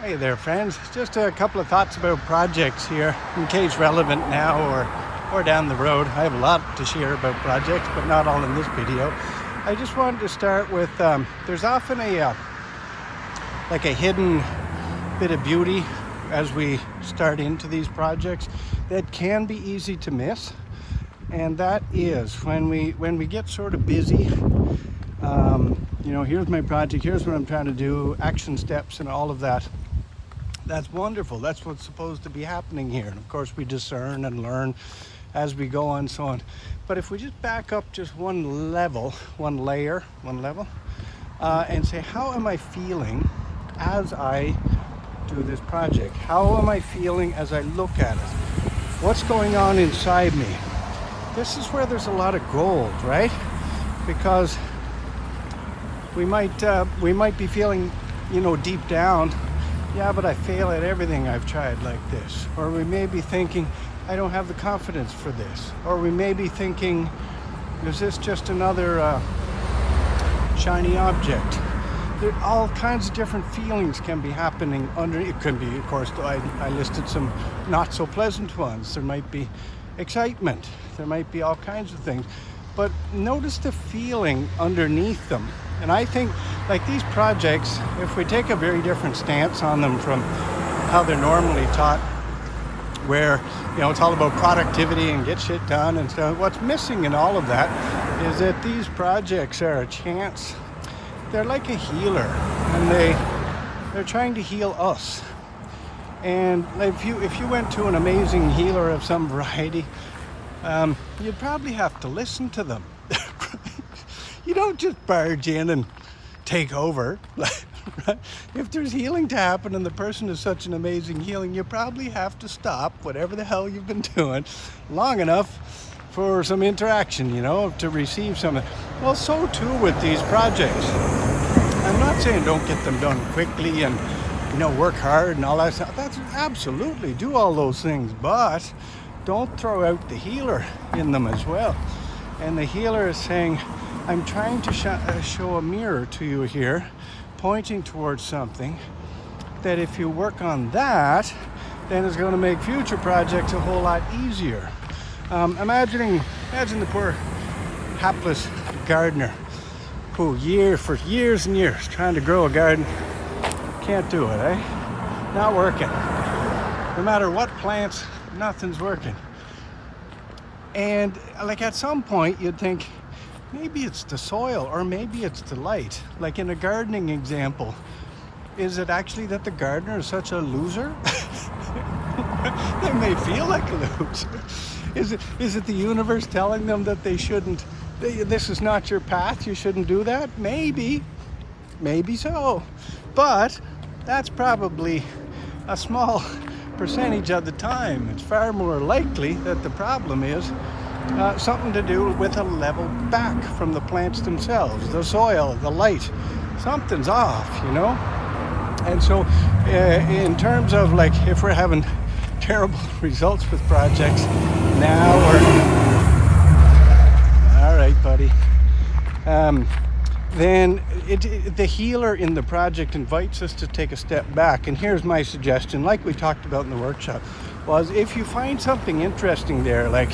Hey there, friends. Just a couple of thoughts about projects here, in case relevant now or down the road. I have a lot to share about projects, but not all in this video. I just wanted to start with, there's often a hidden bit of beauty as we start into these projects that can be easy to miss. And that is when we get sort of busy. Here's my project, here's what I'm trying to do, action steps and all of that. That's wonderful. That's what's supposed to be happening here. And of course we discern and learn as we go on, so on. But if we just back up just one level, one layer, one level, and say, how am I feeling as I do this project? How am I feeling as I look at it? What's going on inside me? This is where there's a lot of gold, right? Because we might be feeling, deep down, yeah, but I fail at everything I've tried like this. Or we may be thinking, I don't have the confidence for this. Or we may be thinking, is this just another shiny object? All kinds of different feelings can be happening under. It can be, of course, I listed some not so pleasant ones. There might be excitement. There might be all kinds of things. But notice the feeling underneath them. And I think, like these projects, if we take a very different stance on them from how they're normally taught, where, it's all about productivity and get shit done and stuff, what's missing in all of that is that these projects are a chance. They're like a healer, and they're trying to heal us. And if you went to an amazing healer of some variety, you'd probably have to listen to them. You don't just barge in and take over. Right? If there's healing to happen and the person is such an amazing healing, you probably have to stop whatever the hell you've been doing long enough for some interaction, to receive something. Well, so too with these projects. I'm not saying don't get them done quickly and, work hard and all that stuff. That's absolutely, do all those things, but don't throw out the healer in them as well. And the healer is saying, I'm trying to show a mirror to you here, pointing towards something that if you work on that, then it's going to make future projects a whole lot easier. Imagine the poor hapless gardener who for years and years trying to grow a garden, can't do it, Not working. No matter what plants, nothing's working. And at some point you'd think, maybe it's the soil or maybe it's the light. Like in a gardening example, is it actually that the gardener is such a loser? They may feel like a loser. Is it the universe telling them that they shouldn't, this is not your path, you shouldn't do that? Maybe so. But that's probably a small percentage of the time. It's far more likely that the problem is something to do with a level back from the plants themselves, the soil, the light. Something's off, And so in terms of if we're having terrible results with projects now, all right, buddy, then the healer in the project invites us to take a step back. And here's my suggestion, like we talked about in the workshop, was if you find something interesting there, like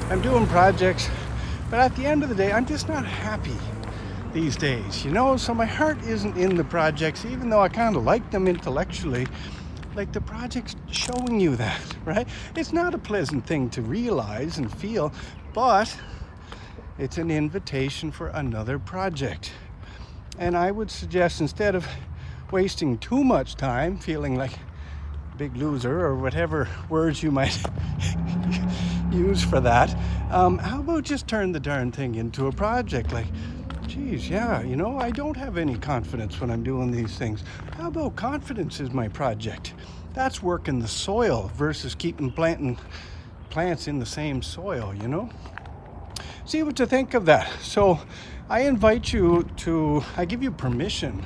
I'm doing projects, but at the end of the day, I'm just not happy these days, so my heart isn't in the projects, even though I kind of like them intellectually. Like the project's showing you that, right? It's not a pleasant thing to realize and feel, but it's an invitation for another project. And I would suggest, instead of wasting too much time feeling like a big loser or whatever words you might use for that, how about just turn the darn thing into a project? Geez, yeah, I don't have any confidence when I'm doing these things. How about confidence is my project? That's working the soil versus keeping planting plants in the same soil, See what you think of that. So I invite you I give you permission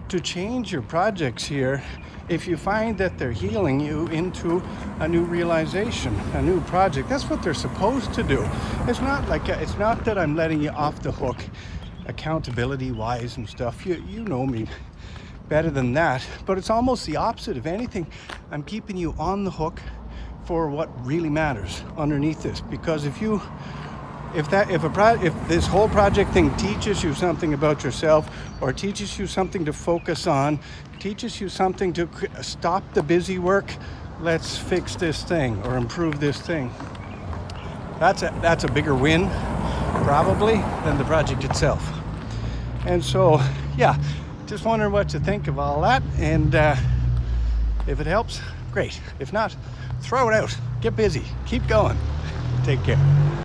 to change your projects here if you find that they're healing you into a new realization, a new project. That's what they're supposed to do. It's not that I'm letting you off the hook accountability wise and stuff. You know me better than that. But it's almost the opposite. If anything, I'm keeping you on the hook for what really matters underneath this. Because if this whole project thing teaches you something about yourself, or teaches you something to focus on, teaches you something to stop the busy work, let's fix this thing or improve this thing, that's a bigger win probably than the project itself. And so, yeah, just wondering what to think of all that. And if it helps, great. If not, throw it out. Get busy. Keep going. Take care.